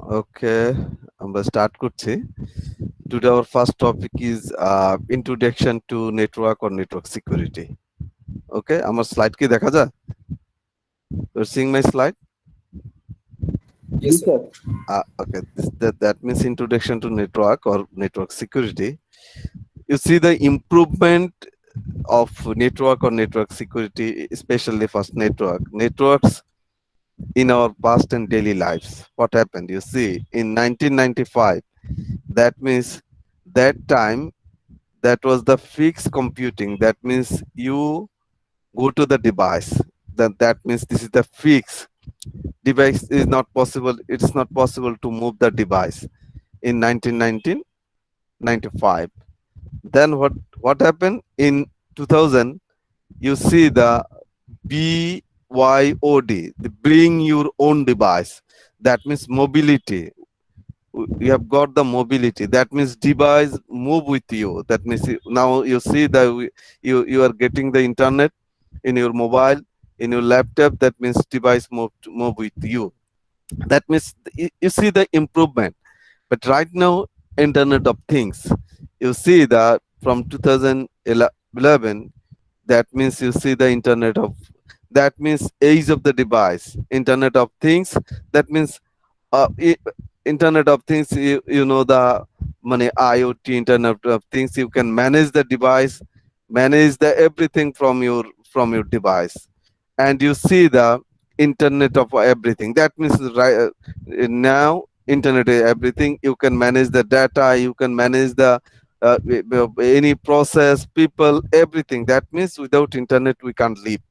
Okay, আমরা start করছি. Today our first topic is introduction to network or network security. Okay, আমার slide কি দেখা যায়? You're seeing my slide? Yes, sir. Okay, that means introduction to network or network security. You see the improvement of network or network security, especially first networks in our past and daily lives. What happened? You see, in 1995, that means that time that was the fixed computing. That means you go to the device. That means this is the fixed device is not possible. It's not possible to move the device in 1995. Then what happened in 2000? You see the BYOD, the bring your own device. That means mobility. You have got the mobility. That means device move with you. That means now you see that you are getting the internet in your mobile, in your laptop. That means device move with you. That means you see the improvement. But right now, internet of things, you see that from 2011, that means you see the internet of, that means age of the device, internet of things. That means uh, i- internet of things, you know the money IoT, internet of things, you can manage the device, manage the everything from your device. And you see the internet of everything. That means right now internet is everything. You can manage the data, you can manage the any process, people, everything. That means without internet we can't live.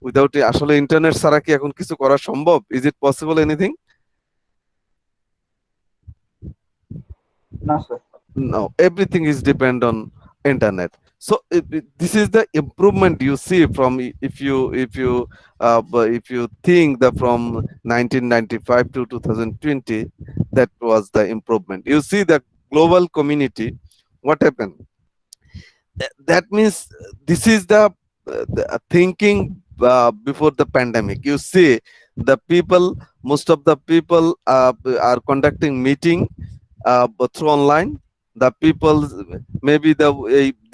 Without আসলে internet ছাড়া কি এখন কিছু করা সম্ভব? Is it possible anything? No, sir. No, everything is depend on internet. So this is the improvement you see from if you think that from 1995 to 2020, that was the improvement. You see the global community. What happened? That means this is the thinking before the pandemic. You see the people, most of the people are conducting meeting but through online. The people, maybe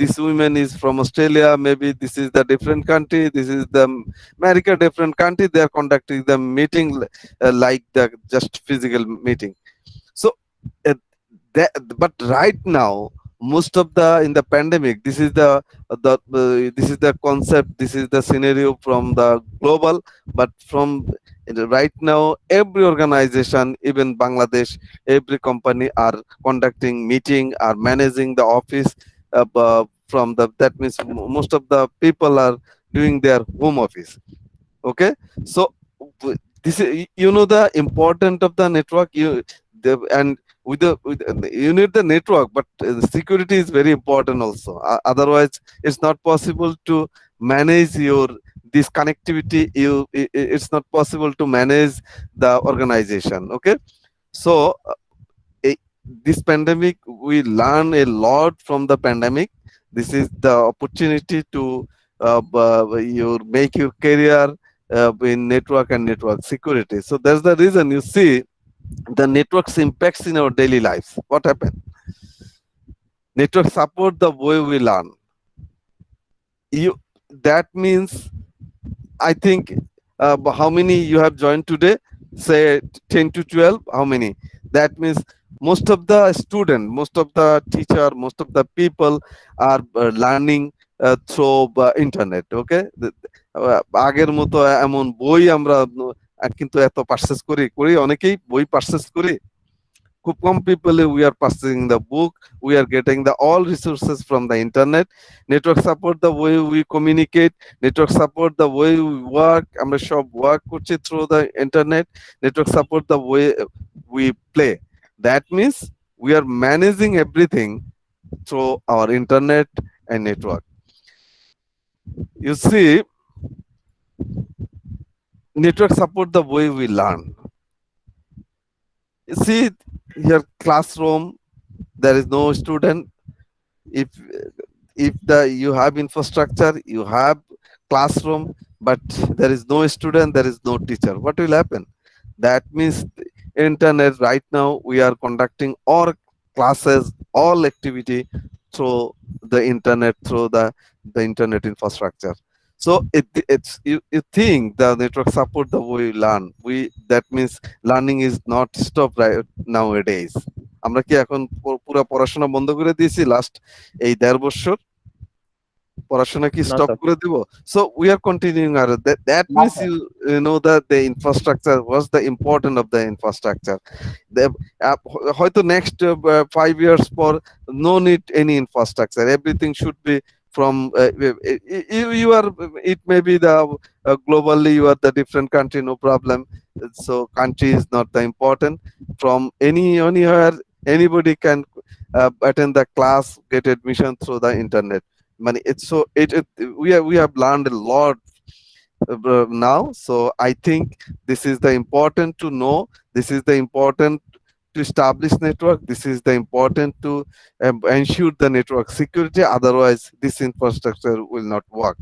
this woman is from Australia, maybe this is the different country, this is the America different country, they are conducting the meeting like the just physical meeting. So uh, that, but right now most of the in the pandemic, this is the concept, this is the scenario from the global. But from right now every organization, even Bangladesh, every company are conducting meeting, are managing the office from the, that means most of the people are doing their home office. Okay, so this is, you know, the important of the network. And you need the network, but security is very important also. Otherwise it's not possible to manage your this connectivity. It's not possible to manage the organization. Okay, so eh, this pandemic, we learn a lot from the pandemic. This is the opportunity to make your career in network and network security. So that's the reason you see the networks impacts in our daily lives. What happened? Network support the way we learn. You, that means, I think, how many you have joined today? Say 10 to 12. How many? That means most of the student, most of the teacher, most of the people are learning through internet. Okay, আগের মতো এমন বই আমরা কিন্তু এত purchase করি করি অনেকেই বই পারচেজ করি, খুব কম people we are purchasing the book. We are getting the all resources from the internet. Network support the way we communicate, network support the way we work, আমরা সব work করছি through the internet. Network support the way we play. That means we are managing everything through our internet and network. You see, network support the way we learn. You see here, classroom, there is no student. If if the you have infrastructure, you have classroom, but there is no student, there is no teacher, what will happen? That means internet right now we are conducting all classes, all activity through the internet, through the internet infrastructure. So it's you think the network support the way we learn. That means learning is not stopped right nowadays. আমরা কি এখন পুরো পড়াশোনা বন্ধ করে দিয়েছি last এই 1.5 বছর? পড়াশোনা কি না স্টপ স্যার। করে দিব? So we are continuing our that না means sir. you know that the infrastructure was the important of the infrastructure. The, হয়তো next 5 years for no need any infrastructure. Everything should be from you are it may be the globally you are the different country, no problem. So country is not the important. From anywhere anybody can attend the class, get admission through the internet. Money it's so we have learned a lot now. So I think this is the important to know, this is the important to establish network, this is the important to ensure the network security, otherwise this infrastructure will not work.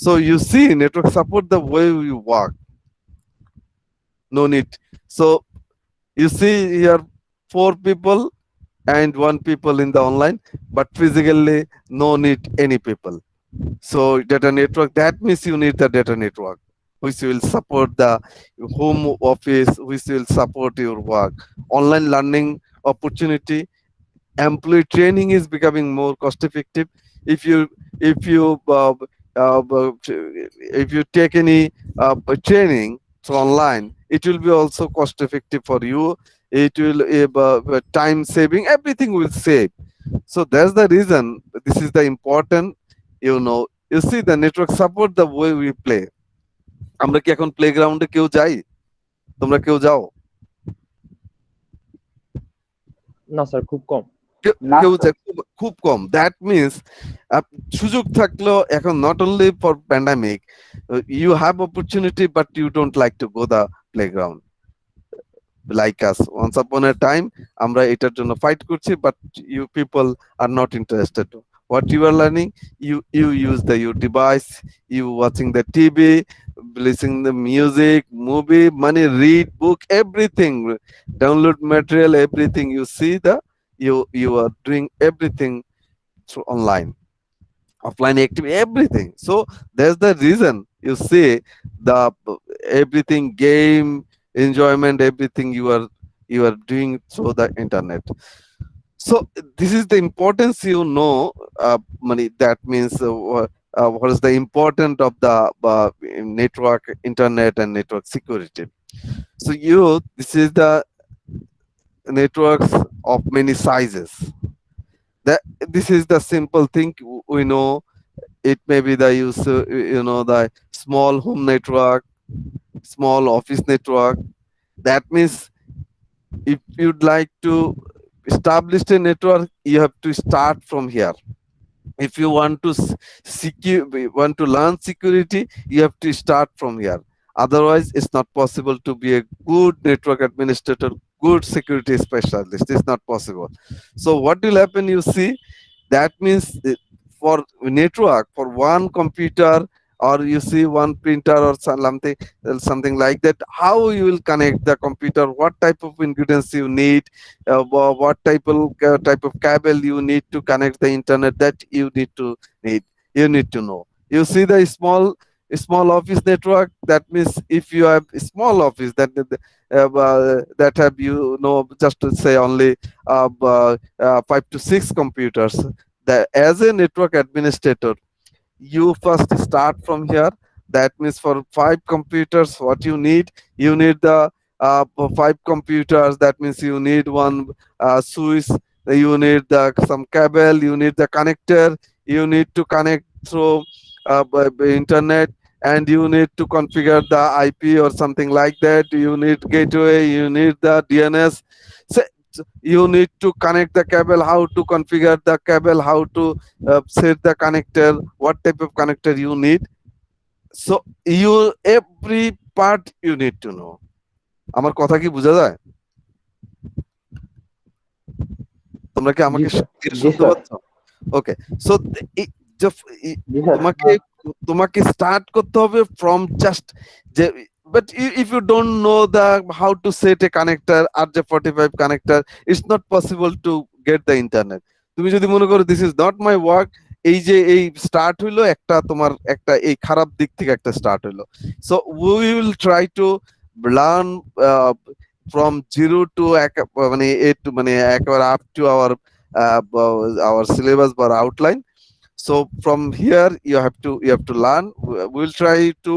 So you see network support the way we work, no need. So you see here 4 people and 1 people in the online, but physically no need any people. So data network, that means you need the data network, which will support the home office, which will support your work. Online learning opportunity, employee training is becoming more cost effective. If you if you if you take any training through online, it will be also cost effective for you. It will time saving, everything will save. So that's the reason this is the important. You see the network support the way we play. আমরা কি এখন প্লেগ্রাউন্ডে কেউ যাই? তোমরা কেউ যাও? না sir, খুব কম। না কেউ স্যার। খুব কম। দ্যাট মিনস সুযোগ থাকলেও এখন not only for pandemic, you have opportunity but you don't like to go the playground like us. Once upon a time আমরা এটার জন্য ফাইট করছি, but you people are not interested. What you are learning, you use your device, you watching the TV, listening the music, movie, money, read book, everything, download material, everything. You see you are doing everything through online, offline activity, everything. So that's the reason you see the everything, game enjoyment, everything you are doing through the internet. So this is the importance, money. That means what is the importance of the network, internet, and network security. So this is the networks of many sizes. That this is the simple thing we know. It may be the use, the small home network, small office network. That means if you'd like to establish a network, you have to start from here. If you want to want to learn security, you have to start from here. Otherwise it's not possible to be a good network administrator, good security specialist. It's not possible. So what will happen, you see, that means for network, for one computer, or you see one printer or something like that, how you will connect the computer, what type of ingredients you need, what type of cable you need to connect the internet, that you need to know. You see the small office network, that means if you have a small office that have, just to say only 5 to 6 computers, that as a network administrator, you first start from here. That means for 5 computers, what you need the 5 computers. That means you need one switch, you need some cable, you need the connector, you need to connect through internet, and you need to configure the IP or something like that. You need gateway, you need the DNS. So you need to connect the cable, how to configure the cable, how to set the connector, what type of connector you need. So every part you need to know. আমার কথা কি বোঝা যায়? তোমরা কি আমাকে শুনতে পাচ্ছ? ওকে। সো তোমাকে স্টার্ট করতে হবে ফ্রম জাস্ট যে but if you don't know the how to set a connector RJ45 connector, it's not possible to get the internet. তুমি যদি মনে করো this is not my work, এই যে এই স্টার্ট হইলো একটা তোমার একটা এই খারাপ দিক থেকে একটা স্টার্ট হইলো। So we will try to learn from zero to মানে এ টু মানে একেবারে আপ টু আওয়ার সিলেবাস বা outline. So from here you have to learn. We'll try to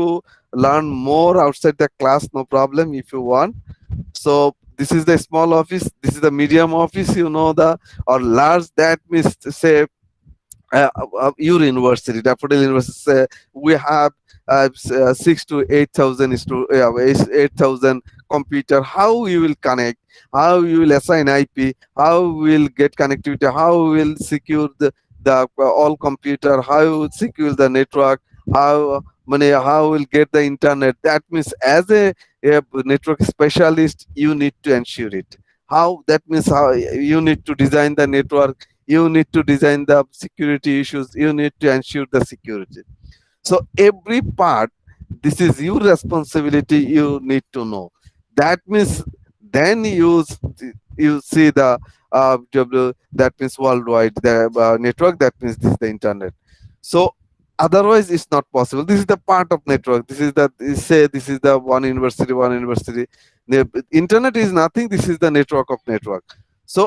learn more outside the class, no problem if you want. So this is the small office, this is the medium office, you know, the or large, that means to say your university, Daffodil University, we have 6 to 8,000 8,000 computer. How you will connect? How you will assign IP? How we will get connectivity? How we will secure the all computer? How you will secure the network? How will get the internet? That means as a network specialist, you need to ensure it. How that means how you need to design the network, you need to design the security issues, you need to ensure the security. So every part, this is your responsibility, you need to know. That means then you see the that means worldwide the network, that means this is the internet. So otherwise it's not possible. This is the part of network, this is the one university. The internet is nothing, this is the network of network. So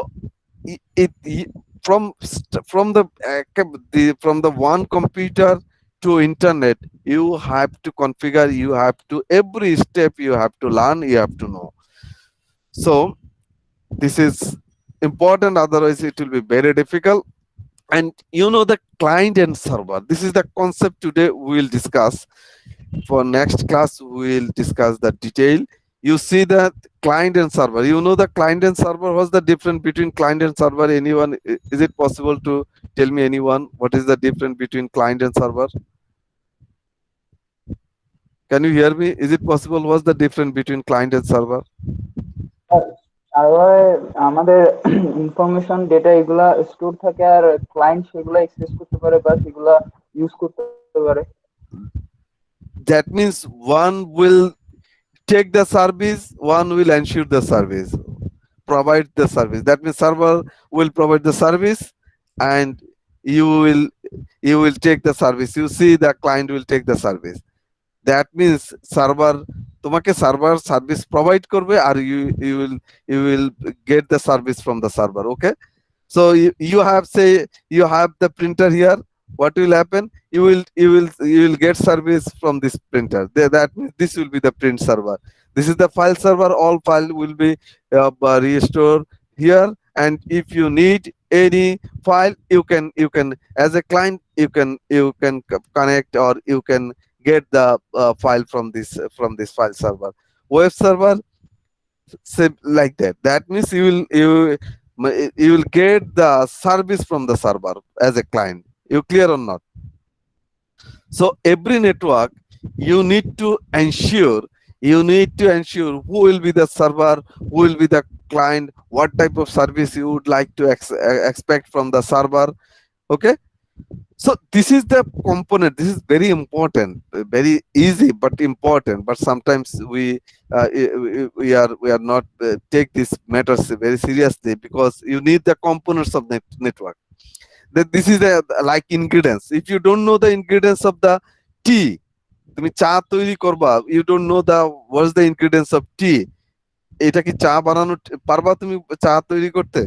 it from the one computer to internet, you have to configure, you have to every step you have to learn, you have to know. So this is important, otherwise it will be very difficult. And you know the client and server, this is the concept today we will discuss. For next class we will discuss the detail. You see that client and server, you know the client and server, what's the difference between client and server? Anyone, is it possible to tell me, anyone, what is the difference between client and server? Can you hear me? Is it possible? What's the difference between client and server? সার্ভারে আমাদের information data এগুলা store থাকে, আর client সেগুলা access করতে পারে বা সেগুলা use করতে পারে। That means one will take the service, one will ensure the service, provide the service. That means server will provide the service and you will take the service. You see the client will take the service. That means server তোমাকে server service provide করবে আর you will get the service from the server. Okay, so you have the printer here. What will happen? You will get service from this printer. That means this will be the print server. This is the file server. All file will be restored here. And if you need any file, you can as a client you can connect, or you can get the file from this file server. Web server, like that. That means you will get the service from the server as a client. You clear or not? So every network you need to ensure who will be the server, who will be the client, what type of service you would like to expect from the server. Okay, so this is the component. This is very important, very easy but important. But sometimes we are not take these matters very seriously, because you need the components of network. That this is the like ingredients. If you don't know the ingredients of the tea, তুমি চা তৈরি করবা, you don't know the what's the ingredients of tea, এটা কি চা বানানো পারবা তুমি চা তৈরি করতে?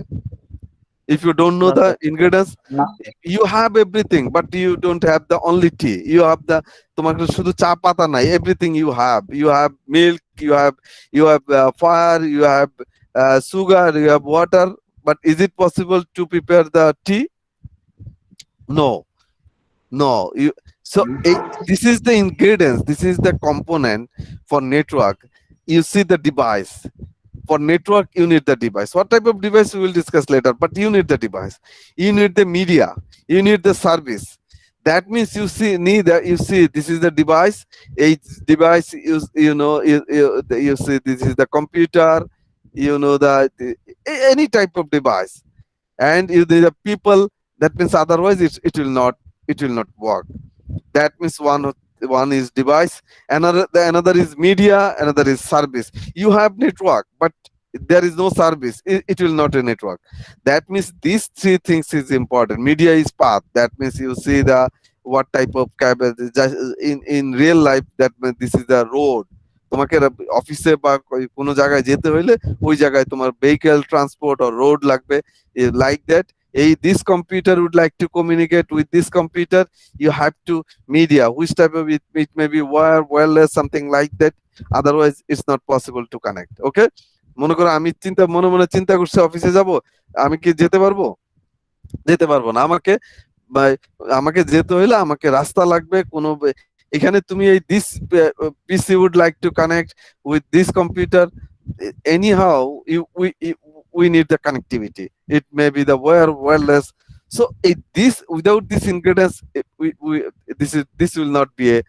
If you don't know না the স্যার। ingredients, না, you have everything but you don't have the only tea. You have the তোমার কাছে শুধু চা পাতা নাই, everything you have milk, you have fire, you have sugar, you have water. But is it possible to prepare the tea? No. This is the ingredients, this is the component for network. You see the device. For network you need the device. What type of device we will discuss later, but you need the device, you need the media, you need the service. That means you see this is the device. Each device you see this is the computer, any type of device. And you need the people. That means otherwise it will not work. That means one is device, another is media, another is service. You have network, but there is no service, it will not a network. That means these three things is important. Media is path, that means you see the what type of cab just in real life, that means this is the road। তোমাকে অফিসে বা কোনো জায়গায় যেতে হইলে ওই জায়গায় তোমার ভেহিকল ট্রান্সপোর্ট or রোড লাগবে, like that। this computer would like to communicate with this computer, you have to media, which type of it may be wire, wireless, something like that, otherwise it's not possible to connect। okay, মনে করো আমি মনে মনে চিন্তা করছি অফিসে যাব, আমি কি যেতে পারবো? যেতে পারবো না। আমাকে যেতে হইলে আমাকে রাস্তা লাগবে কোনো এখানে তুমি এই this PC would like to connect with this computer, anyhow we need the connectivity, it may be the wireless। so this without this ingredients, this will not be a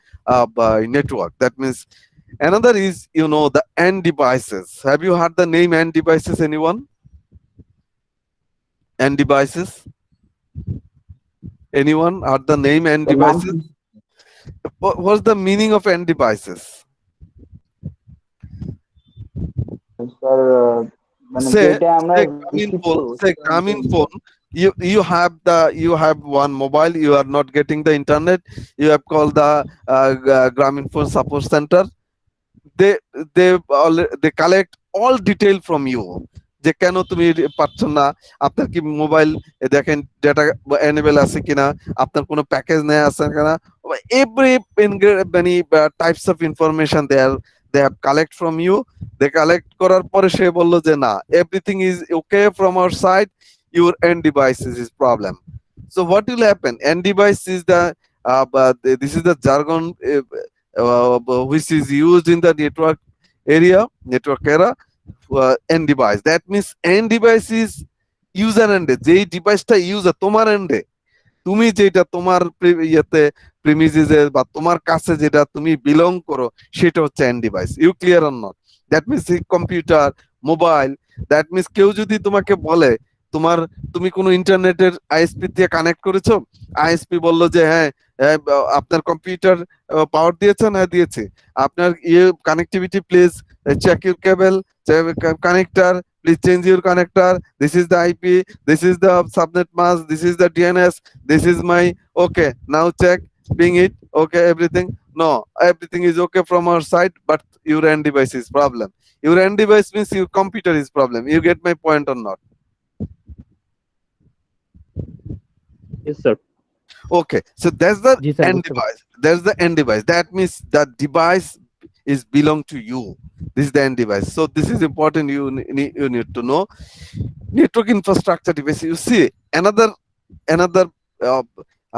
network। that means another is the end devices। have you heard the name end devices, anyone? End devices, anyone heard the name end devices? What's the meaning of end devices? Sir মানে say যেটা আমরা say receive phone, করব say phone, you have mobile, you are not getting the internet, you have called the Grameenphone support center, they they collect all detail from you, যে কেন তুমি পাচ্ছ না, আপনার কি মোবাইল দেখেন ডেটা এনেবল আছে কিনা, আপনার কোনো প্যাকেজ নেওয়া আছে কিনা, every many types of information they have collect from you। they collect করার পরে সে বললো যে না, everything is okay from our side, your end devices is problem। so what will happen, end device is the this is the jargon which is used in the network era, end device। that means end device is user end, যেই ডিভাইসটা user তোমার এন্ডে, তুমি যেটা তোমার ইয়েতে প্রিমিসিসে বা তোমার কাছে যেটা তুমি বিলং করো, সেটা হচ্ছে end device. You clear or not? That means computer, mobile, that means কেউ যদি তোমাকে বলে তুমি কোনো ইন্টারনেটের আইএসপি দিয়ে কানেক্ট করেছো, আইএসপি বললো যে হ্যাঁ আপনার কম্পিউটার পাওয়ার দিয়েছেন, হ্যাঁ দিয়েছে, আপনার connectivity please check your cable connector, please change your connector, this is the IP, this is the subnet mask, this is the DNS, this is my okay, now check being it okay, everything, no, everything is okay from our side, but your end device is problem। your end device means your computer is problem। you get my point or not? Yes, sir. okay, so that's the G sir, end বুঝতে পারছি। device, that's the end device, that means the device is belong to you, this is the end device। so this is important, you need to know network infrastructure device। you see another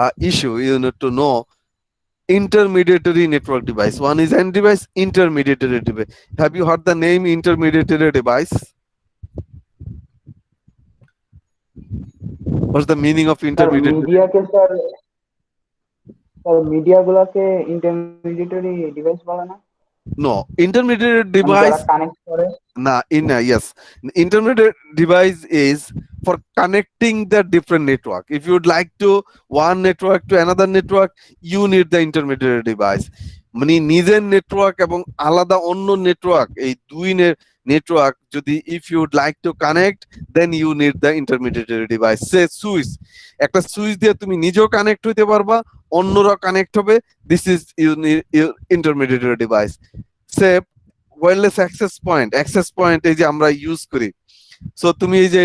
uh, issue you need to know, intermediary network device। one is end device, intermediary device। have you heard the name intermediary device? what's the meaning of sir intermediary? মিডিয়াকে sir মিডিয়াগুলোকে ইন্টারমিডিয়েটরি device বলে না, no, intermediary মানে যারা device connect করে? yes, intermediate device is for connecting the different network। if you would like to one network to another network, you need the intermediate device। মানে নিজের network এবং আলাদা অন্য নেটওয়ার্ক, এই দুই নেটওয়ার্ক যদি if you would like to connect, then you need the intermediary device। সে switch, একটা সুইচ দিয়ে তুমি নিজেও কানেক্ট হইতে পারবা, অন্যরা কানেক্ট হবে, this is you need your intermediary device। সে ওয়্যারলেস অ্যাক্সেস পয়েন্ট এই যে আমরা ইউজ করি, সো তুমি এই যে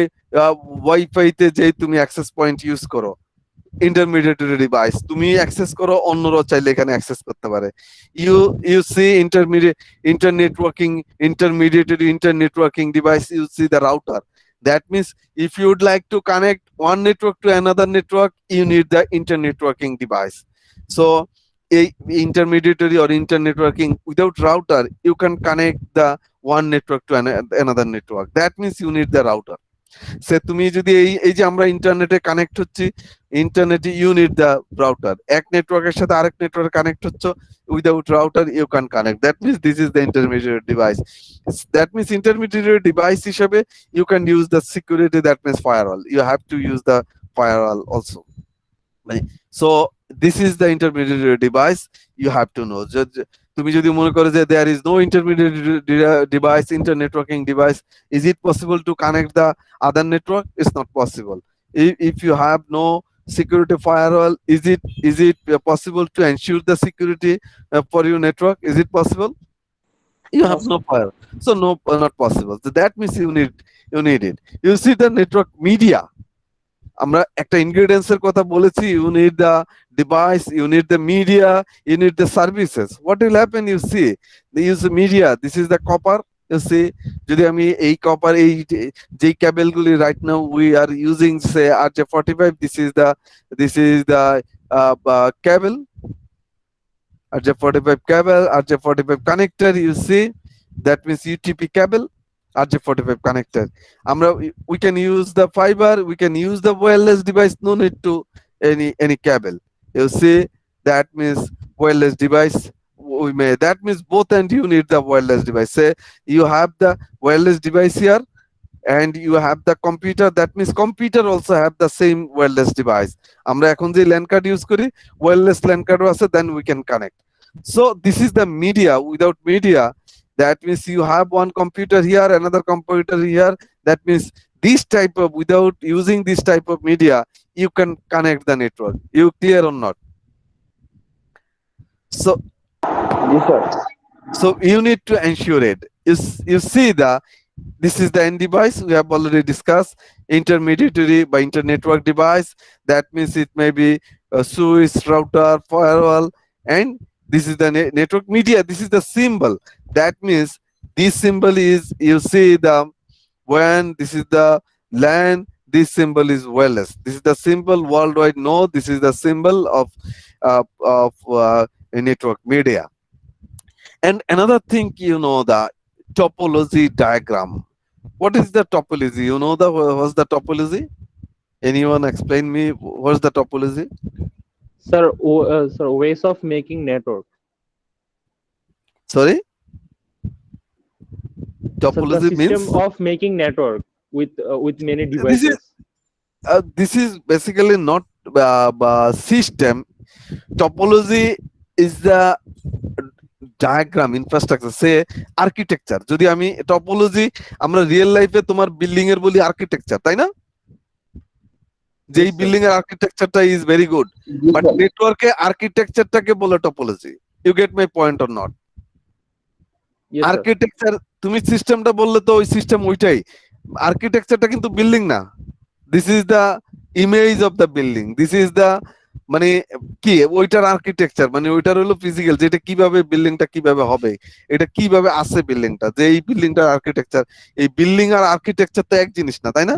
ওয়াইফাই তে যে তুমি অ্যাক্সেস পয়েন্ট ইউজ করো, ইন্টারমিডিয়েটরি ডিভাইস, তুমি অ্যাক্সেস করো, অন্যরা চাইলে এখানে অ্যাক্সেস করতে পারে। You see internet working device, you see the router। that means if you would like to connect one network to another network, you need the internetworking device। so a intermediary or internetworking, without router you can connect the one network to another network। that means you need the router। সে তুমি যদি এই যে আমরা ইন্টারনেটে connect হচ্ছি, ইন্টারনেটে you need the router. এক নেটওয়ার্কের সাথে আরেক নেটওয়ার্কে কানেক্ট হচ্ছে, without router you can connect. That means this is the intermediate device. That means intermediate device হিসেবে you can use the security, that means firewall, you have to use the firewall also. So this is the intermediary device you have to know. তুমি যদি মনে করো যে there is no intermediary device, inter-networking device, is it possible to connect the other network? It's not possible. If you have no security firewall, is it possible to ensure the security for your network? Is it possible? You No, have sir. no firewall, so no, not possible. So that means you need it. You see the network media, আমরা একটা ingredients এর কথা বলেছি, you need the device, you need the media, you need the services. What will happen, you see the use media, this is the copper. You see যদি আমি এই copper, এই যেই ক্যাবেলগুলি right now we are using say RJ45, this is the cable, RJ45 cable, RJ45 connector, you see, that means UTP cable, RJ45 connector. We can use the fiber, we can use the wireless device, no need to any cable. You see, that means wireless device. That means both end you need the wireless device. Say you have the wireless device here and you have the computer, that means computer also have the same wireless device. আমরা এখন যে LAN card use করি, wireless LAN card আছে, then we can connect. So this is the media. Without media, that means you have one computer here, another computer here. That means this type of, without using this type of media, you can connect the network. You clear or not? So Yes, sir. so you need to ensure it. You see this is the end device we have already discussed. Intermediary by inter-network device. That means it may be a switch, router, firewall, and this is the network media. This is the symbol. That means this symbol is, you see the WAN, this is the LAN, this symbol is wireless. This is the symbol worldwide. No, this is the symbol of a network media. And another thing, the topology diagram. What is the topology? You know what's the topology? Anyone explain me what's the topology? Sir, sir, ways of making network. Sorry? So the Topology system means of making network with many this is devices. this is basically not system. Topology is the diagram, infrastructure, say architecture. যদি আমি topology, আমরা real লাইফে তোমার building এর বলি architecture, তাই না? যেই Yes, sir. বিল্ডিং এর আর্কিটেকচারটা is very good, Yes, but sir. নেটওয়ার্কে আর্কিটেকচারটাকে বলে topology. You get my point or not? Yes, sir. Architecture, তুমি সিস্টেমটা বললে তো ওই সিস্টেম ওইটাই, আর্কিটেকচারটা কিন্তু বিল্ডিং না। This is the image of the building, this is the, মানে কি ওইটার আর্কিটেকচার, মানে ওইটার হলো ফিজিক্যাল, যেটা কিভাবে বিল্ডিংটা কিভাবে হবে, এটা কিভাবে আছে বিল্ডিংটা, যে এই বিল্ডিংটার আর্কিটেকচার। এই বিল্ডিং আর আর্কিটেকচার তো এক জিনিস না, তাই না?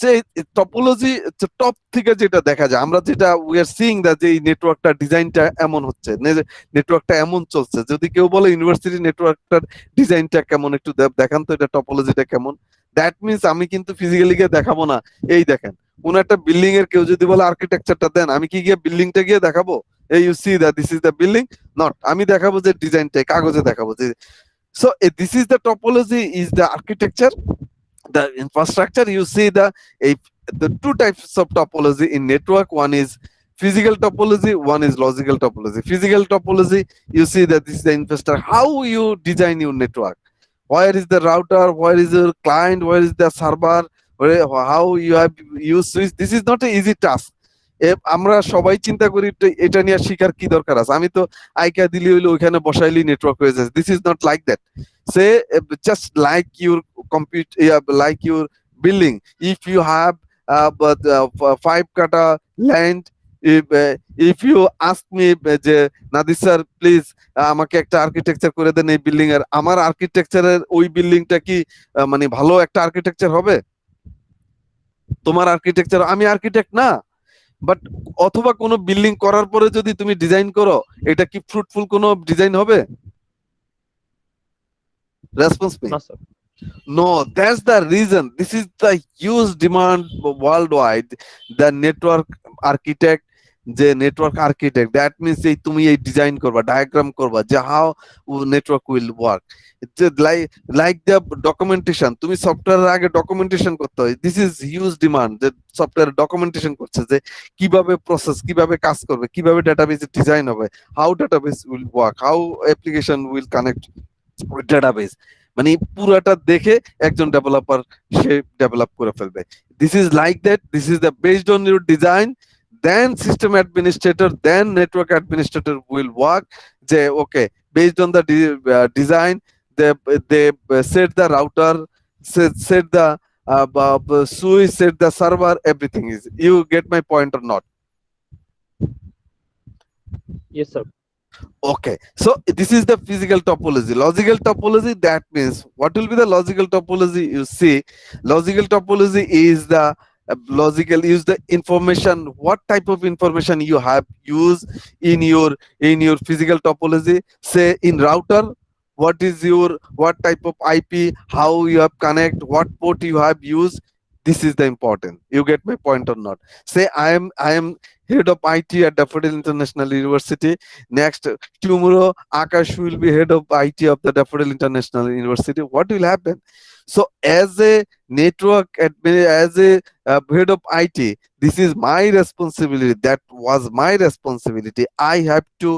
সেই টপোলজি টপ থেকে যেটা দেখা যায়, আমরা যেটা উই আর সিইং দ্যাট যে এই নেটওয়ার্কটা ডিজাইনটা এমন হচ্ছে, নেটওয়ার্কটা এমন চলছে। যদি কেউ বলে ইউনিভার্সিটি নেটওয়ার্কটার ডিজাইনটা কেমন, একটু দেখান তো এটা টপোলজিটা কেমন। দ্যাট মিনস আমি কিন্তু ফিজিক্যালি গিয়ে দেখাবো না, এই দেখেন কোন একটা বিল্ডিং এর কেউ যদি বলে আর্কিটেকচারটা দেন, আমি কি গিয়ে বিল্ডিংটা গিয়ে দেখাবো, এই you see that this is the building? Not, আমি দেখাবো যে ডিজাইনটা, কাগজে দেখাবো যে। So this is the topology, is the architecture, the infrastructure. You see the two types of topology in network. One is physical topology, one is logical topology. Physical topology, you see that this is the infrastructure, how you design your network, where is the router, where is your client, where is the server, how you have used switch. This is not an easy task. আমরা সবাই চিন্তা করি এটা নিয়ে শিখার কি দরকার আছে, আমি তো আইকা দিলি হইলো ওইখানে বসাইলি নেটওয়ার্ক হয়ে যায়। This is not like that. Say just like your like your building, if you have but 5 kata land, if you ask me যে নাদির স্যার প্লিজ আমাকে একটা আর্কিটেকচার করে দেন এই বিল্ডিং এর, আমার আর্কিটেকচারের ওই বিল্ডিংটা কি মানে ভালো একটা আর্কিটেকচার হবে? তোমার আর্কিটেকচার, আমি আর্কিটেক্ট না, বাট অথবা কোনো বিল্ডিং করার পরে যদি তুমি ডিজাইন করো, এটা কি ফ্রুটফুল কোনো ডিজাইন হবে? Response me. No, sir. No, that's the reason. This is the huge demand worldwide. The network architect, যে নেটওয়ার্ক আর্কিটেক্ট, দ্যাট মিনস এই তুমি এই ডিজাইন করবা, ডায়াগ্রাম করবা যে হাউ নেটওয়ার্ক উইল ওয়ার্ক, যে লাইক দ্য ডকুমেন্টেশন, তুমি সফটওয়্যারের আগে ডকুমেন্টেশন করতে হয়, দিস ইজ হিউজ ডিমান্ড, যে সফটওয়্যার ডকুমেন্টেশন করছে যে কিভাবে প্রসেস, কিভাবে কাজ করবে, কিভাবে ডাটাবেস ডিজাইন হবে, how database will work, how application will connect with database, মানে পুরাটা দেখে একজন ডেভেলপার সে ডেভেলপ করে ফেলবে। This is like that, this is the based on your design, then system administrator, then network administrator will work, যে okay, based on the design, they set the router, set the switch, set the server, everything is, you get my point or not? Yes, sir. Okay, so this is the physical topology. Logical topology, that means what will be the logical topology? You see, logical topology is the logical use the information, what type of information you have used in your physical topology. Say in router, what is your, what type of IP, how you have connect, what port you have used, this is the important. You get my point or not? Say I am head of IT at Daffodil International University. Next, tomorrow Akash will be head of IT of the Daffodil International University. What will happen? So as a network as a head of IT, this is my responsibility. That was my responsibility. I have to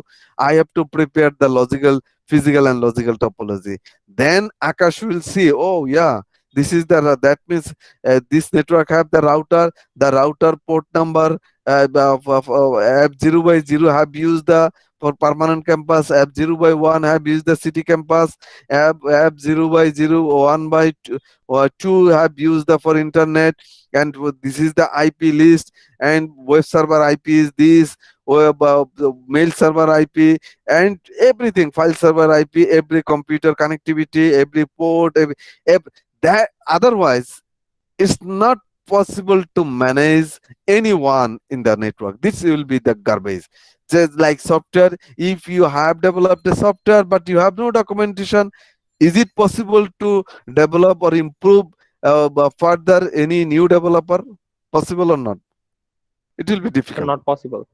prepare the logical, physical, and logical topology. Then Akash will see. Oh yeah, this is the, that means this network have the router port number app 0 by 0 have used the for permanent campus, app 0 by 1 have used the city campus, app 0 by 0 1 by 2, 2 have used the for internet, and this is the IP list, and web server IP is this, the mail server IP, and everything, file server IP, every computer connectivity, every port, that otherwise it's not possible to manage anyone in the network. This will be the garbage. Just like software, if you have developed a software but you have no documentation, is it possible to develop or improve further any new developer? Possible or not? It will be Sir, difficult. not possible.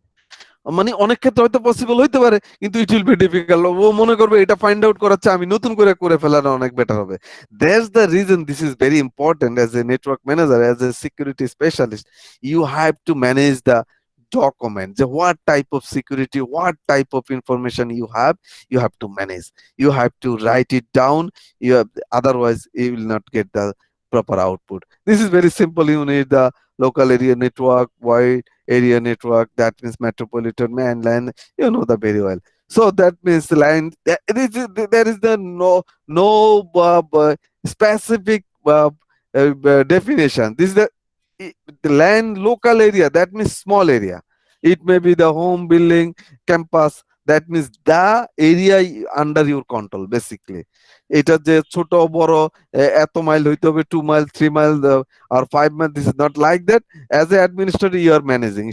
মানে অনেক ক্ষেত্রে হয়তো possible হইতে পারে, কিন্তু it will be difficult. ও মনে করবে এটা ফাইন্ড আউট করাচ্ছে, আমি নতুন করে ফেলানো অনেক বেটার হবে। That's the reason this is very important as a network manager, as a security specialist, you have to manage the document, the what type of security, what type of information you have to manage, you have to write it down, you have, otherwise you will not get the proper output. This is very simple. You need the local area network, wide area network, that means metropolitan mainland, you know the very well. So that means land, there is the no specific definition. This is the land local area, that means small area. It may be the home, building, campus, that means the area under your control basically. এটা যে ছোট বড় এত mile হইতে হবে, 2 mile 3 mile আর 5 mile, this is not like that. As a administrator you are managing,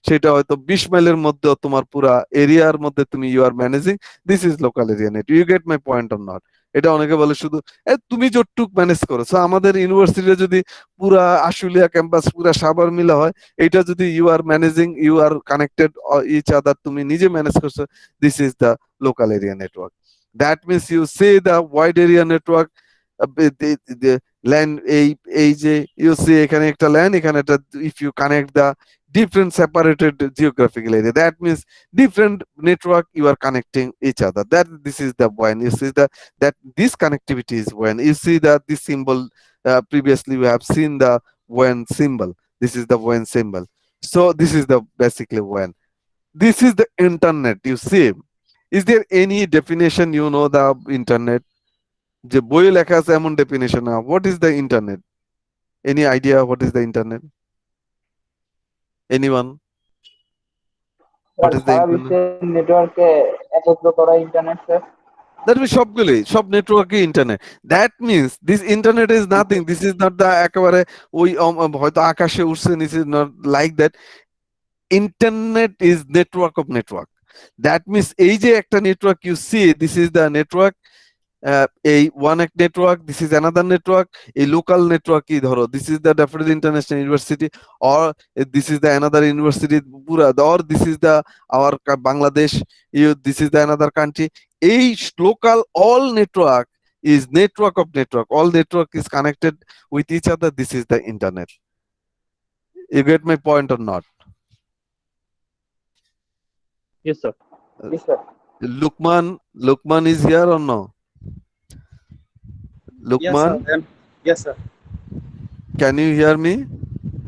সেটা হয়তো 20 মাইলের মধ্যে তোমার পুরা এরিয়ার মধ্যে তুমি you are managing, this is local area net. You get my point or not? এটা অনেকে বলে শুধু তুমি যতটুক ম্যানেজ করো। সো আমাদের ইউনিভার্সিটিতে যদি পুরা আশুলিয়া ক্যাম্পাস পুরা সাভার মিলা হয়, এটা যদি you are managing, you are connected each other, তুমি নিজে ম্যানেজ করছো, this is the local area network. That means you say the wide area network, the LAN, এই যে you see এখানে একটা LAN, এখানে একটা, if you connect the different separated geographical area, that means different network you are connecting each other. That this is the WAN. You see that this connectivity is WAN. You see that this symbol, previously we have seen the WAN symbol. This is the WAN symbol. So this is the basically WAN. This is the internet. You see, is there any definition, you know, the internet? যে বইয়ে লেখা আছে এমন definition না। What is the internet? Any idea what is the internet? Anyone? What is the Sara internet? বিশ্বের নেটওয়ার্কে একত্র করা ইন্টারনেট স্যার। That means সবগুলোই, সব নেটওয়ার্কই internet. That means this internet is nothing, this is not the একেবারে ওই হয়তো আকাশে উঠছে, this is not like that. Internet is network of network. That means এই যে একটা network you see, this is the network, এই ওয়ান এক network, this is another network, এই লোকাল নেটওয়ার্ক কি ধরো, this is the Daffodil International University, or this is the another university পুরা, or this is the our Bangladesh, this is the another country. এই local all network is network of network, all network is connected with each other, this is the internet. You get my point or not? Yes, sir. Yes, sir. Lukman is here or no? Yes, Lukman, sir. Yes, sir. can you hear me?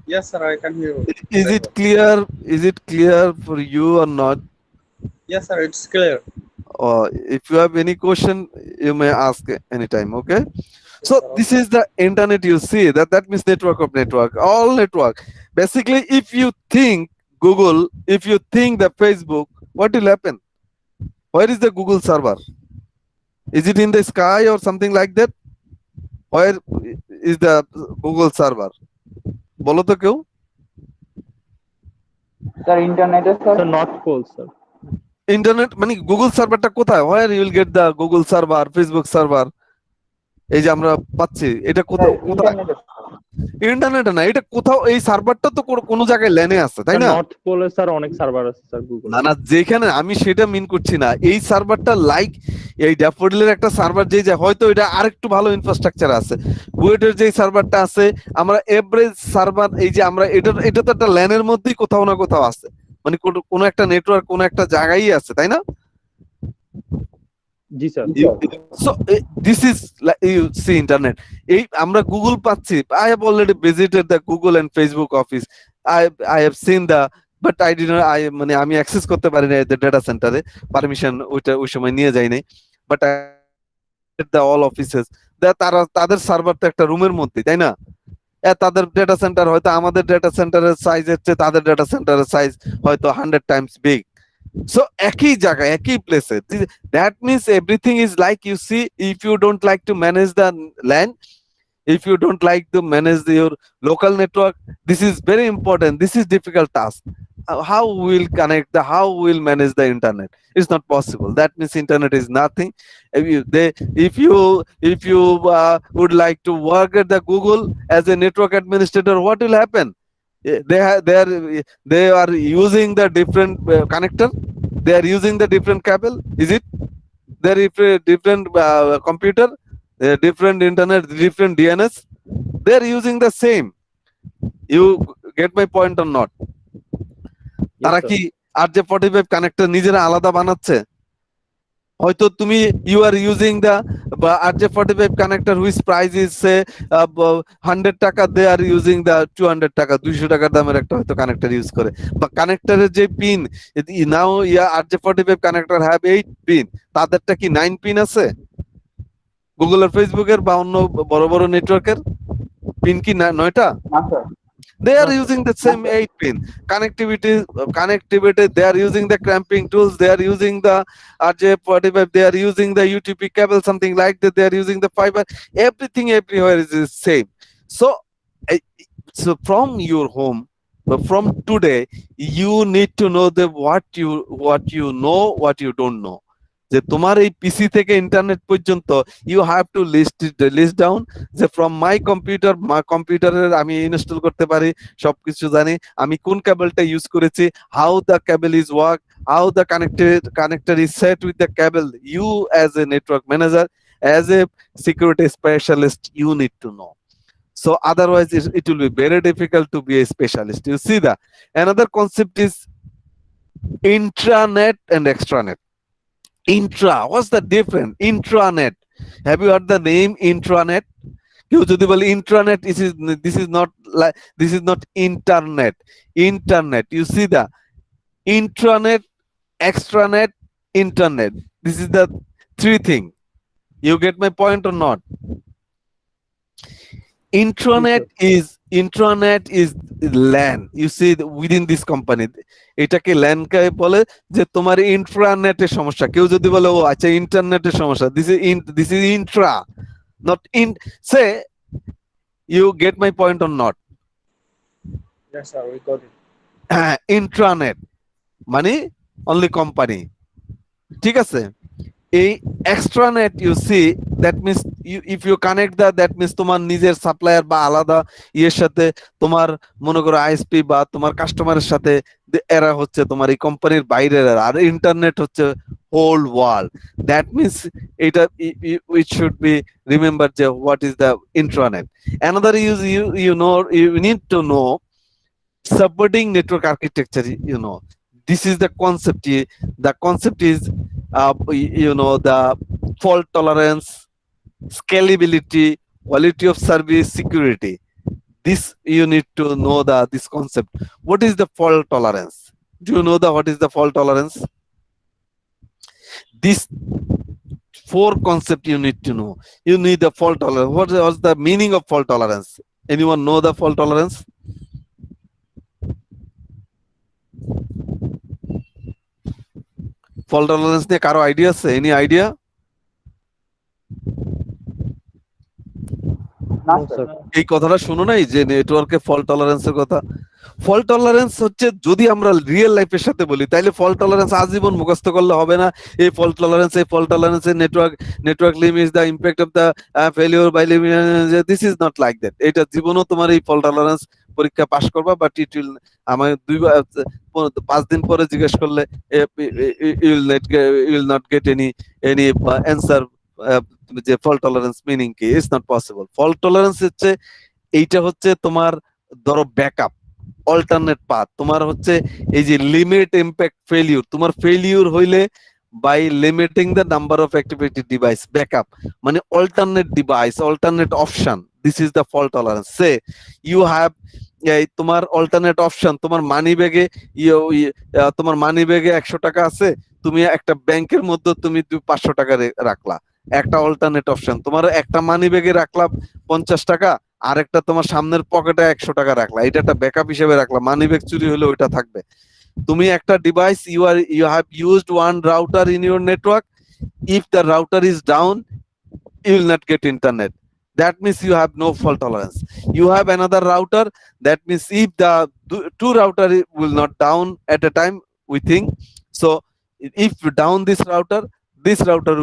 Yes, sir. I can hear you. Is it clear? Is it clear for you or not? Yes, sir. It's clear. Or if you have any question, you may ask anytime. Okay. So sir, this is the internet. You see that means network of network, all network. Basically, if you think Google, if you think the Facebook, what will happen? Where is the Google server? Is it in the sky or something like that? Where is the Google server? বলো তো কেউ? Sir, internet is, sir. Sir, North Pole, sir. Internet মানে Google সার্ভারটা কোথায়? Where you will get the Google server, Facebook server? এই যে আমরা পাচ্ছি, এটা Sir, কোথাও কোথায়? internet is, sir. ইন্টারনেটে না, এটা কোথাও, এই সার্ভারটা তো কোনো জায়গায় ল্যানে আছে, তাই Sir, না? North Pole এ স্যার অনেক সার্ভার আছে স্যার গুগল। না না, যেখানে আমি সেটা মিন করছি না, এই সার্ভারটা লাইক এই ড্যাফোডিলের একটা সার্ভার যে যায়, হয়তো এটা আরেকটু ভালো ইনফ্রাস্ট্রাকচার আছে, বুয়েটের যে সার্ভারটা আছে, আমরা এভারেজ সার্ভার, এই যে আমরা এটা তো একটা ল্যানের মধ্যেই কোথাও না কোথাও আছে, মানে কোনো একটা নেটওয়ার্ক কোনো একটা জায়গায় আছে, তাই না? জি sir. So this is like you see internet. এই আমরা গুগল পাচ্ছি, I have already visited the Google and Facebook office. I have seen the, but I did not, মানে আমি অ্যাক্সেস করতে পারি না ডেটা সেন্টারে, পারমিশন ওই সময় নিয়ে যাই নাই, বাট the all offices, তাদের সার্ভার তো একটা রুমের মধ্যে, তাই না? তাদের ডেটা সেন্টার হয়তো আমাদের ডেটা সেন্টারের সাইজের চেয়ে তাদের ডেটা সেন্টারের সাইজ হয়তো 100 times big. So একই জায়গায় একই প্লেসে, that means everything is like, you see, if you don't like to manage the LAN, if you don't like to manage your local network, this is very important, this is difficult task. How will connect how will manage the internet? It's not possible. That means internet is nothing. If you would like to work at the Google as a network administrator, what will happen? They are using the different connector, they are using the different cable, is it? They are different computer, different internet, different DNS, they are using the same. You get my point or not? তারা কি RJ45 connector নিজেরা আলাদা বানাচ্ছে? হয়তো তুমি you are using the RJ45 connector which price is say 100 টাকা, they are using the 200 টাকা, 200 টাকার দামের একটা হয়তো কানেক্টর ইউজ করে, বা কানেক্টরের যে pin, now RJ45 connector have 8 pin, তাদেরটা কি 9 পিন আছে? গুগল আর ফেসবুকের বা অন্য বড় বড় নেটওয়ার্কের পিন কি 9টা? না, sir. They are using the same 8 pin connectivity. They are using the clamping tools, they are using the RJ45, they are using the UTP cable, something like that, they are using the fiber, everything everywhere is the same. So from your home, from today, you need to know what you know, what you don't know. যে তোমার এই পিসি থেকে internet পর্যন্ত you have to list down, যে from my কম্পিউটারের আমি install করতে পারি, সবকিছু জানি, আমি কোন কেবলটা ইউজ করেছি, how the cable is work, how the connector is set with the cable, you as a network manager, as a security specialist, you need to know. So otherwise it will be very difficult to be a specialist. You see that another concept is intranet and extranet. What's the difference? Intranet, have you heard the name intranet? কেউ যদি বলে intranet, this is not internet. You see the intranet, extranet, internet, this is the three thing. You get my point or not? Intranet is LAN. You see within this company, এটাকে LAN কে বলে যে তোমার ইন্ট্রানেটের সমস্যা, কেউ যদি বলে ও আচ্ছা ইন্টারনেটের সমস্যা, this is intra, not in. Say, you get my point or not? Yes, sir. We got it. Intranet মানে only company, ঠিক আছে? এই extranet, you see that means if you connect that means তোমার নিজের সাপ্লায়ার বা আলাদা ইয়ের সাথে তোমার মনে করো আইএসপি বা তোমার কাস্টমারের সাথে এরা হচ্ছে তোমার এই কোম্পানির বাইরের এরা, আর ইন্টারনেট হচ্ছে হোল ওয়ার্ল্ড। দ্যাট মিনস এটা ইট শুড বি রিমেম্বার যে what is the intranet. Another use you know you need to know subverting network architecture. This is the concept. The concept is the fault tolerance, scalability, quality of service, security. This you need to know this concept. What is the fault tolerance? Do you know what is the fault tolerance? This four concept you need to know. You need the fault tolerance. What was the meaning of fault tolerance? Anyone know the fault tolerance? Fault tolerance নিয়ে কারো idea আছে? Any idea? না No, sir. sir. এই কথাটা শুনো নাই যে নেটওয়ার্কে ফল্ট টলারেন্সের কথা? ফল্ট টলারেন্স হচ্ছে যদি আমরা রিয়েল লাইফের সাথে বলি তাহলে ফল্ট টলারেন্স আজীবন মুখস্থ করলে হবে না। এই fault tolerance network limits the impact of the failure by this is not like that. এটা জীবনও তোমার এই ফল্ট টলারেন্স পরীক্ষা পাস করবা, বাট ইট উইল আমার 5 দিন পরে জিজ্ঞেস করলে you will not get any answer যে ফল্ট টলারেন্স মিনিং কি। It's not possible. Fault tolerance হচ্ছে এইটা হচ্ছে তোমার ধরো ব্যাকআপ, অল্টারনেট পাথ। তোমার হচ্ছে এই যে লিমিট ইম্প্যাক্ট ফেলিউর, তোমার ফেলিউর হইলে by limiting the number of activity device, backup মানে alternate device, alternate option. This is the fault tolerance. Say you have তোমার অল্টারনেট অপশন, তোমার মানি ব্যাগে তোমার মানি ব্যাগে 100 টাকা আছে, তুমি একটা ব্যাংকের মধ্যে তুমি 500 টাকা রাখলা, একটা অল্টারনেট অপশন। তোমার একটা মানি ব্যাগে রাখলা 50 টাকা, আর একটা তোমার সামনের পকেটে 100 টাকা রাখলা, এটা একটা ব্যাকআপ হিসেবে রাখলা। মানি ব্যাগ চুরি হলে ওইটা থাকবে। তুমি একটা device you have used one router in your network. If the router is down, you will not get internet. That means you have no fault tolerance. You have another router. That means if the two router will not down at a time, we think so. If you down this router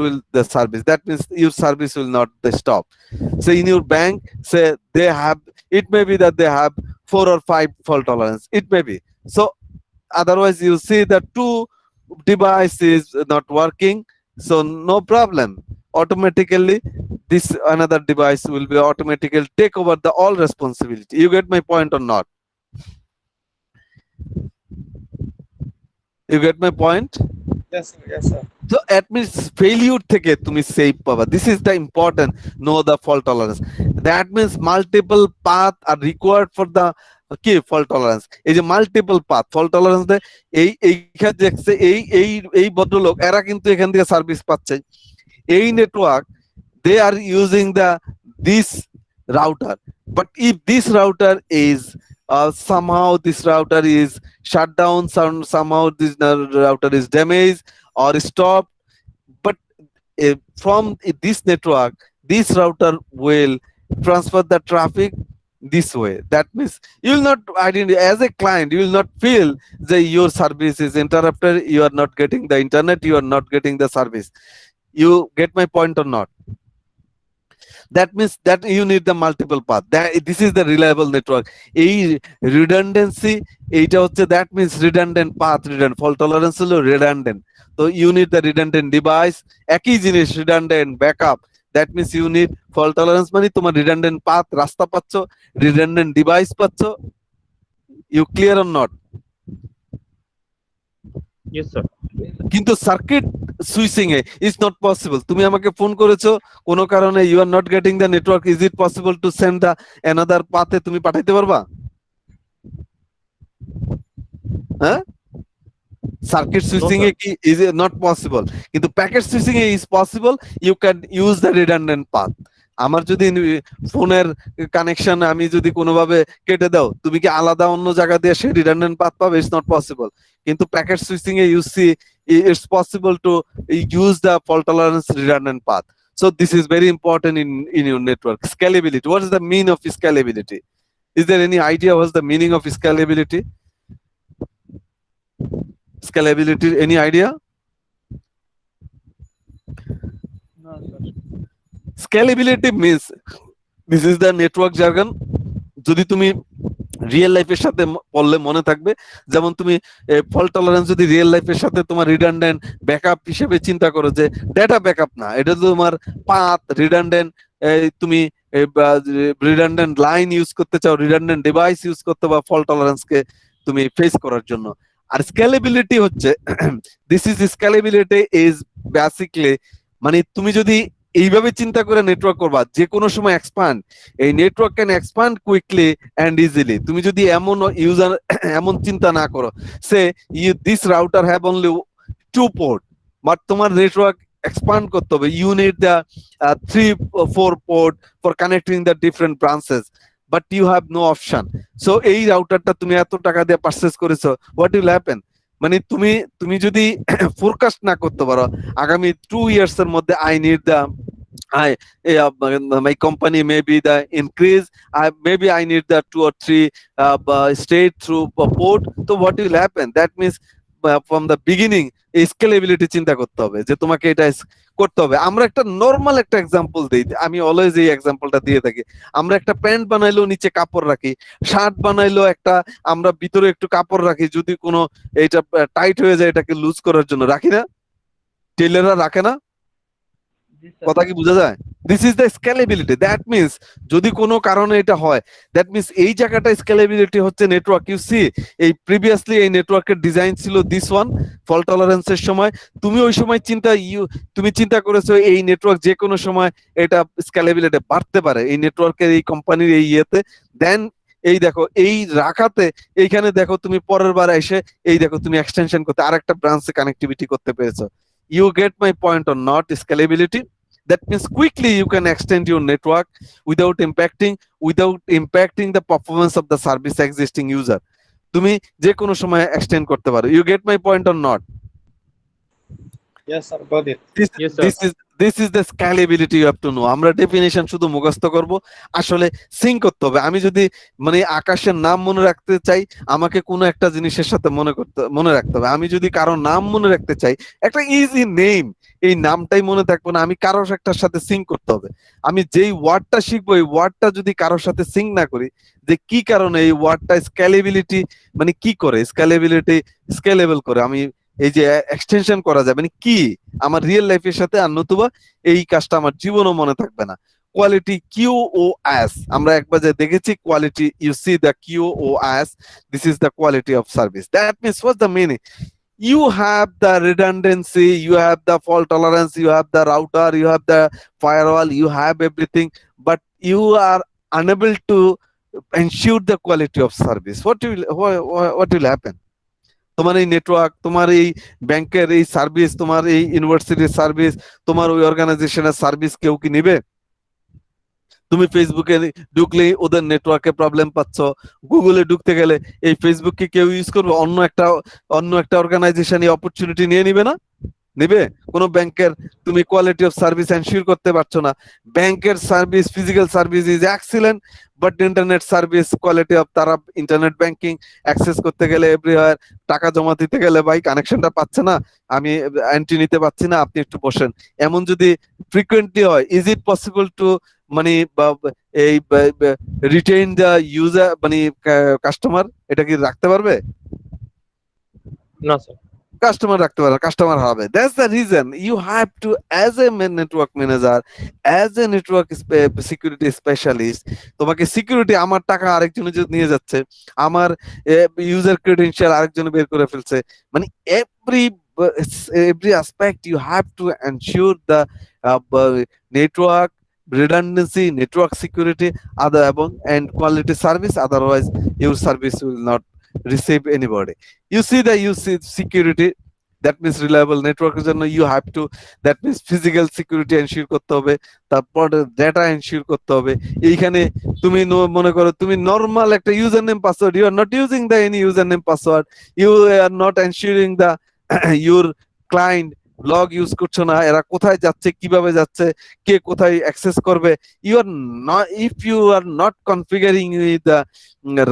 will the service. That means your service will not stop. So in your bank, say they have, it may be that they have 4 or 5 fault tolerance. It may be. So otherwise you see that two device is not working, so no problem. Automatically this another device will be automatically take over the all responsibility. You get my point or not? You get my point? Yes, sir. Yes, sir. So at means failure থেকে তুমি save পাবা। This is the important, know the fault tolerance. That means multiple path are required for the কি fault tolerance. এই যে multiple path fault tolerance দেয়, এইখানে দেখছে এই ভদ্রলোক এরা কিন্তু এখান থেকে সার্ভিস পাচ্ছে। এই network they are using this router, but if this router is somehow this router is shut down, somehow this router is damaged or stopped, but from this network this router will transfer the traffic this way. That means you will not identify as a client, you will not feel that your service is interrupted, you are not getting the internet, you are not getting the service. You get my point or not? That means that you need the multiple path. This is the reliable network. এই redundancy এইটা হচ্ছে, that means redundant path, redundant fault tolerance হলো redundant. So you need the redundant device, একই জিনিস redundant backup. That means you need fault tolerance মানে তোমার redundant path রাস্তা পাচ্ছ, redundant device পাচ্ছ। You clear or not? Yes, sir. কিন্তু circuit switching এ ইজ নট পসিবল। তুমি আমাকে ফোন করেছো কোনো কারণে, you are not getting the network, is it possible to send the another পাথে তুমি পাঠাইতে পারবা? হ্যাঁ, সার্কিট সুইচিং এ কি ইজ নট পসিবল, কিন্তু প্যাকেট সুইচিং এ is possible. You can use the redundant path. আমার যদি ফোনের কানেকশন আমি যদি কোনোভাবে কেটে দাও, তুমি কি আলাদা অন্য জায়গা দিয়ে সে রিডান্ডেন্ট পাথ পাবে? It's not possible. কিন্তু প্যাকেট সুইচিং এ you see it's possible to use the fault tolerance redundant path. So this is very important in your network. Scalability. What is the meaning of scalability? Is there any idea what's the meaning of scalability? Scalability, any idea? No, sir. Scalability means, this is the network jargon. যদি তুমি real লাইফের সাথে পড়লে মনে থাকবে, যেমন তুমি fault tolerance যদি রিয়েল লাইফের সাথে তোমার রিডান্ডেন্ট ব্যাকআপ হিসেবে চিন্তা করো, যে ডেটা ব্যাকআপ না, এটা তোমার পাথ রিডান্ডেন্ট, তুমি রিডান্ডেন্ট লাইন ইউজ করতে চাও, রিডান্ডেন্ট ডিভাইস ইউজ করতে বা ফল্ট টলারেন্সকে তুমি ফেস করার জন্য। আর স্কেলেবিলিটি হচ্ছে this is scalability is basically, মানে তুমি যদি এইভাবে চিন্তা করে নেটওয়ার্ক করবা, যে কোনো সময় এক্সপান্ড, এই network can expand quickly and easily. তুমি যদি এমন ইউজার এমন চিন্তা না করো, say this router have only 2 port, but তোমার নেটওয়ার্ক expand করতে হবে, you need the 3-4 port for connecting the different branches, but you have no option. So এই রাউটারটা তুমি এত টাকা দিয়ে পারচেজ করেছো, what will happen? মানে তুমি যদি ফোরকাস্ট না করতে পারো আগামী 2 ইয়ার্স এর মধ্যে, I need the my company maybe the increase, maybe I need the 2 or 3 straight through port, so what will happen? That means from the beginning scalability চিন্তা করতে হবে, যে তোমাকে এটা করতে হবে। আমরা একটা নরমাল একটা এক্সাম্পল দিই, আমি অলওয়েজ এই এক্সাম্পলটা দিয়ে থাকি। আমরা একটা প্যান্ট বানাইলো নিচে কাপড় রাখি, শার্ট বানাইলো একটা আমরা ভিতরে একটু কাপড় রাখি, যদি কোনো এটা টাইট হয়ে যায় এটাকে লুজ করার জন্য, রাখি না? টেলাররা রাখে না? কথা কি বোঝা যায়? This is the scalability. That means যদি কোনো কারণে এটা হয়, দ্যাট মিনস এই জায়গাটা স্কেলেবিলিটি হচ্ছে নেটওয়ার্ক। ইউ সি, এই প্রিভিয়াসলি এই নেটওয়ার্কের ডিজাইন ছিল দিস ওয়ান, ফল্ট টলারেন্সের সময় তুমি ওই সময় তুমি চিন্তা করেছো এই নেটওয়ার্ক যে কোনো সময় এটা স্কেলেবিলিটি বাড়তে পারে এই নেটওয়ার্কের এই কোম্পানির এই ইয়েতে। দেন এই দেখো এই রাখাতে এইখানে দেখো তুমি পরের বার এসে এই দেখো তুমি এক্সটেনশন করতে আরেকটা ব্রাঞ্চে কানেক্টিভিটি করতে পেরেছো। You get my point or not? Scalability, that means quickly you can extend your network without impacting the performance of the service existing user. তুমি যে কোনো সময় এক্সটেন্ড করতে পারো। You get my point or not? Yes, sir. Got it. Yes, sir. This is the scalability you have to know. আমরা definition শুধু মুখস্থ করব, আসলে সিঙ্ক করতে হবে। আমি যদি মানে আকাশের নাম মনে রাখতে চাই, আমাকে কোনো একটা জিনিসের সাথে মনে রাখতে হবে। আমি যদি কারোর নাম মনে রাখতে চাই, একটা ইজি নেম, এই নামটাই মনে থাকবে না, আমি কারোর একটার সাথে সিঙ্ক করতে হবে। আমি যেই ওয়ার্ডটা শিখবো এই ওয়ার্ডটা যদি কারোর সাথে সিঙ্ক না করি, যে কি কারণে এই ওয়ার্ডটা স্কেলেবিলিটি মানে কি করে, স্কেলেবিলিটি স্কেলেবল করে, আমি এই যে এক্সটেনশন করা যায় মানে কি আমার রিয়েল লাইফের সাথে, আর নতুবা এই কাজটা আমার জীবনও মনে থাকবে না। কোয়ালিটি QoS আমরা একবার যে দেখেছি, quality, you see the QoS, this is the quality of service. That means what's the meaning? You have the redundancy, you have the fault tolerance, you have the router, you have the firewall, you have everything, but you are unable to ensure the quality of service. What will happen? তোমার এই network, তোমার এই ব্যাংকের এই service, তোমার এই ইউনিভার্সিটির service, তোমার ওই অর্গানাইজেশনের সার্ভিস কেউ কি নিবে? তুমি ফেসবুকে ঢুকলেই ওদের নেটওয়ার্কে প্রবলেম পাচ্ছ, গুগলে ঢুকতে গেলে এই ফেসবুক কি কেউ ইউজ করবে? অন্য একটা অর্গানাইজেশন এই অপরচুনিটি নিয়ে নিবে না? নিবে? কোনো ব্যাংকের তুমি কোয়ালিটি অফ সার্ভিস এনশিওর করতে পারছো না। ব্যাংকের service, physical service is excellent, but internet service quality of, তারা ইন্টারনেট ব্যাংকিং অ্যাক্সেস করতে গেলে এভরিওয়্যার, টাকা জমা দিতে গেলে ভাই কানেকশনটা পাচ্ছে না, আমি এন্ট্রি নিতে পারছি না, আপনি একটু বসেন। এমন যদি ফ্রিকোয়েন্টলি হয়, ইজ ইট পসিবল টু মানে এই রিটেইন দ্য ইউজার মানে কাস্টমার? এটা কি রাখতে পারবে? No, sir. কাস্টমার রাখতে পারে, কাস্টমার হবে। That's the reason you have to, as a network manager, as a network security specialist, তোমাকে সিকিউরিটি, আমার টাকা আরেকজনে যদি নিয়ে যাচ্ছে, আমার ইউজার ক্রেডেনশিয়াল আরেকজনে বের করে ফেলছে, মানে every aspect you have to ensure the network redundancy, network security, and quality service, otherwise your service will not receive anybody. You see security, that means reliable network এর জন্য you have to, that means physical security ensure করতে হবে, তারপর data ensure করতে হবে। এইখানে তুমি মনে করো তুমি নরমাল একটা user name password, you are not using the any user name password, you are not ensuring the your client log use করছো না, এরা কোথায় যাচ্ছে, কিভাবে যাচ্ছে, কে কোথায় অ্যাক্সেস করবে, you are not, if you are not configuring with the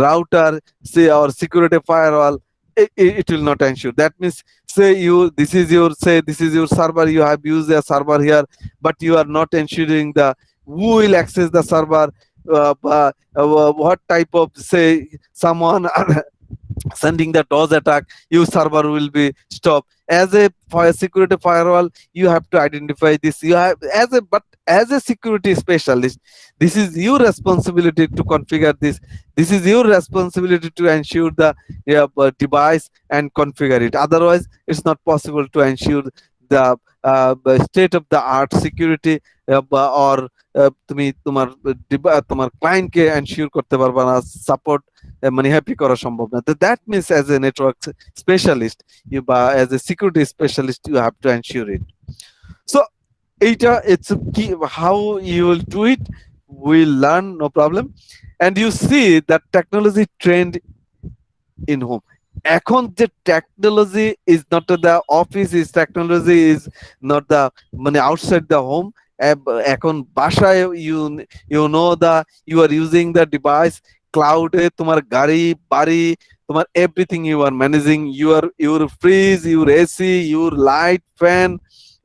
router, say or security firewall, it will not ensure. That means, say you, this is your, say this is your server, you have used a server here, but you are not ensuring the who will access the server, what type of, say someone sending the DOS attack, your server will be stopped. As a fire security firewall, you have to identify this. You have, as a security specialist, this is your responsibility to configure this. This is your responsibility to ensure the device and configure it. Otherwise, it's not possible to ensure the state of the art security, or তুমি তোমার তোমার ক্লায়েন্টকে ensure করতে পারবা না, support মানে happy করা সম্ভব না। That means as a network specialist you বা as a security specialist you have to ensure it. So এইটা ইটস কি, how you will do it, will learn, no problem. And you see that technology trend in home. এখন যে technology is not the office, is technology is not the মানে outside the home. এখন বাসায় you know the you are using the device, ক্লাউডে তোমার গাড়ি বাড়ি তোমার everything you are managing, your fridge, your AC, your light, fan,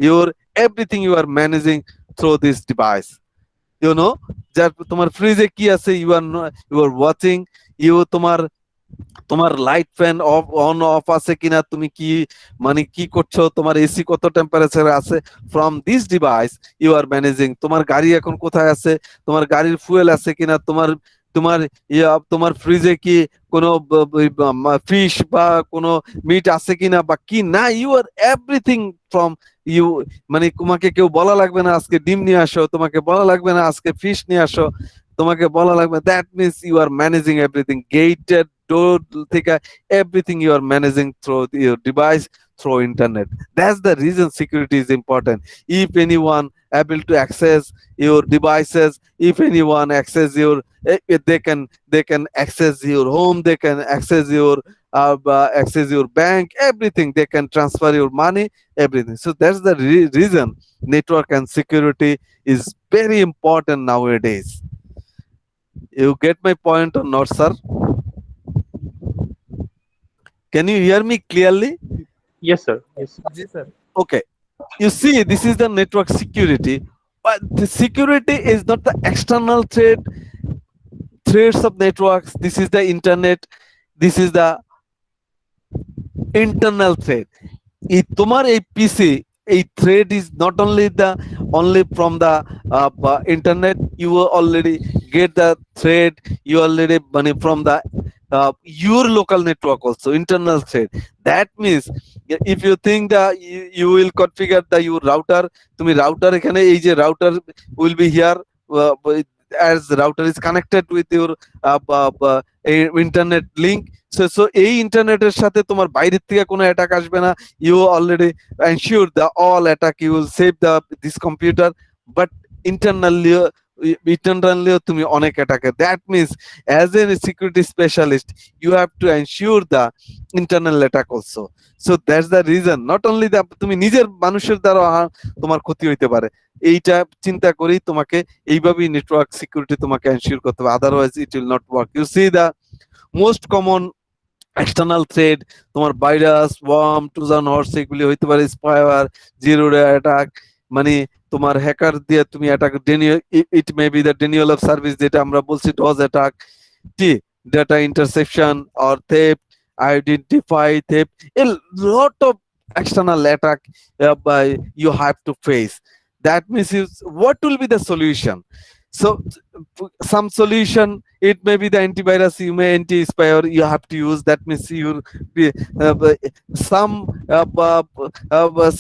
your everything you are managing through this device. You know, যার তোমার ফ্রিজে কি আছে, you are watching, তোমার লাইট ফ্যান অন অফ আছে কিনা, তুমি কি মানে কি করছো, তোমার এসি কত টেম্পারেচারে আছে, from this device you are managing. তোমার গাড়ি এখন কোথায় আছে, তোমার গাড়ির ফুয়েল আছে কিনা, তোমার তোমার তোমার ফ্রিজে কি কোনো ফিশ বা কোনো মিট আছে কিনা বা কি না, you are everything from you. মানে তোমাকে কেউ বলা লাগবে না আজকে ডিম নিয়ে আসো, তোমাকে বলা লাগবে না আজকে ফিশ নিয়ে আসো, তোমাকে বলা লাগবে। That means you are managing everything, gated door থেকে everything you are managing through your device, through internet. That's the reason security is important. If anyone able to access your devices, if anyone access your, they can access your home, they can access your bank, everything, they can transfer your money, everything. So that's the reason network and security is very important nowadays. You get my point or not, sir? Can you hear me clearly? Yes, sir. Yes. Yes, sir. Okay, you see, this is the network security, but the security is not the external threats of networks. This is the internet, this is the internal threat. তোমার এই পিসি, এই threat is not only from the internet. You already get the threat, you already money from the your local network also, internal threat. That means if you think that you will configure your router, তুমি router এখানে এই যে router will be here, as router is connected with your internet link. So এই ইন্টারনেটের সাথে তোমার বাইরের থেকে কোনো অ্যাটাক আসবে না। You already ensure the all attack, you will save this computer, but internally তুমি অনেক অ্যাটাকে। That means as a security specialist you have to ensure the internal attack also. So that's the reason, not only that তুমি নিজের মানুষের দ্বারা তোমার ক্ষতি হইতে পারে, এইটা চিন্তা করি তোমাকে এইভাবেই নেটওয়ার্ক সিকিউরিটি তোমাকে এনশিওর করতে হবে, otherwise it will not work. You see the most common external threat, তোমার ভাইরাস, ওয়ার্ম, ট্রোজান হর্স, এগুলি হইতে পারে স্পাইওয়্যার, জিরো ডে অ্যাটাক, মানে তোমার হ্যাকার দিয়ে তুমি attack, it may be the denial of service যেটা আমরা বলছি, DoS attack, data interception or theft, identify theft, a lot of external attack you have to face. That means what will be the solution? So some solution, it may be the antivirus, you may anti-spyware you have to use. That means you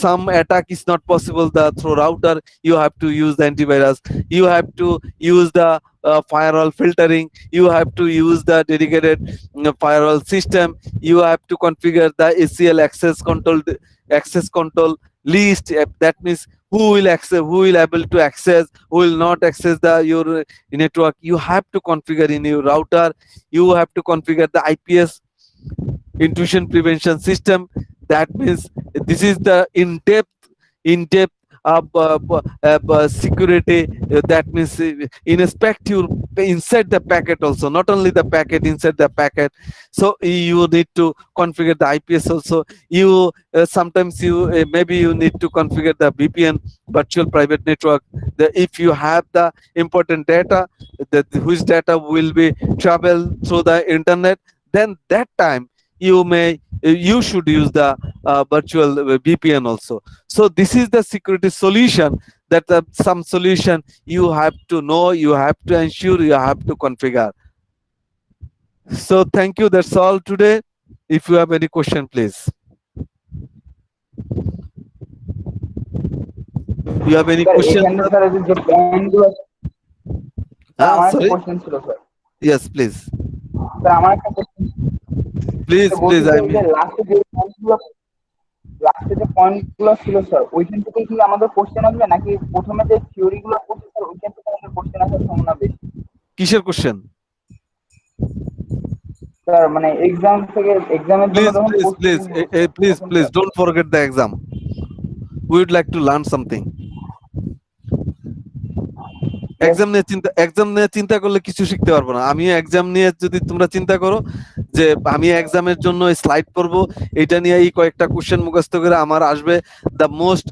some attack is not possible through router, you have to use the antivirus, you have to use the firewall filtering, you have to use the dedicated firewall system, you have to configure the ACL access control list. That means who will access, who will able to access, who will not access your network. You have to configure in your router, you have to configure the IPS, intrusion prevention system. That means this is the in-depth security. That means inspect your inside the packet also, not only the packet, inside the packet. So you need to configure the IPS also. You sometimes you maybe you need to configure the VPN, virtual private network. If you have the important data, that which data will be travel through the internet, then that time you should use the virtual VPN also. So this is the security solution, that some solution you have to know, you have to ensure, you have to configure. So thank you, that's all today. If you have any question, please. You have any sir question? এখানে sir এই যে point গুলো আমার একটা Sorry, question ছিল sir. yes, please, sir আমার একটা question please, বলছি I যে mean, লাস্টে যে পয়েন্ট গুলো ছিল স্যার, ওইখান থেকে কি আমাদের কোশ্চেন আসবে, নাকি প্রথমে যে থিওরি গুলো পড়ছি স্যার ওইখান থেকে আমাদের কোশ্চেন আসার সম্ভাবনা বেশি? কিসের question? স্যার মানে এক্সাম থেকে, এক্সামের জন্য যখন Please, don't forget the exam. We would like to learn something. Exam নিয়ে চিন্তা করলে কিছু শিখতে পারবো না। আমি এক্সাম নিয়ে যদি তোমরা চিন্তা করো যে আমি এক্সামের জন্য স্লাইড পড়বো, এটা নিয়ে এই কয়েকটা কোশ্চেন মুখস্থ করে আমার আসবে the most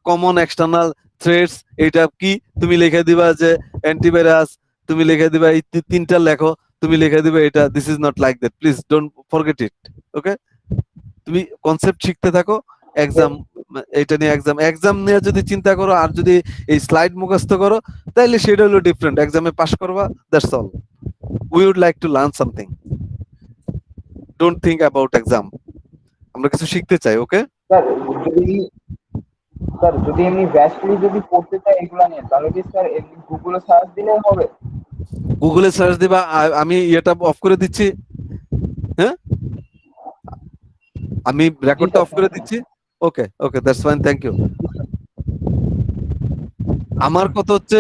common external threats, এটা কি তুমি লিখে দিবা যে অ্যান্টিভাইরাস, তুমি লিখে দিবা এই তিনটা লেখো, তুমি লিখে দিবে এটা। This is not like that, please don't forget it. Okay, তুমি কনসেপ্ট শিখতে থাকো, এক্সাম এটা নিয়ে এক্সাম নিয়ে যদি চিন্তা করো আর যদি এই স্লাইড মুখস্থ করো, তাহলে সেটা হলো ডিফারেন্ট, এক্সামে পাস করবা, that's all. We would like to learn something, don't think about exam, আমরা কিছু শিখতে চাই। ওকে স্যার, যদি এমনি ভ্যাসলি যদি পড়তে চাই এগুলা নিয়ে, তাহলে কি স্যার এমনি গুগলে সার্চ দিলে হবে? গুগলে সার্চ দিবা, আমি এটা অফ করে দিচ্ছি, হ্যাঁ আমি রেকর্ডটা অফ করে দিচ্ছি। ওকে, দ্যাটস ফাইন, থ্যাংক ইউ। আমার কথা হচ্ছে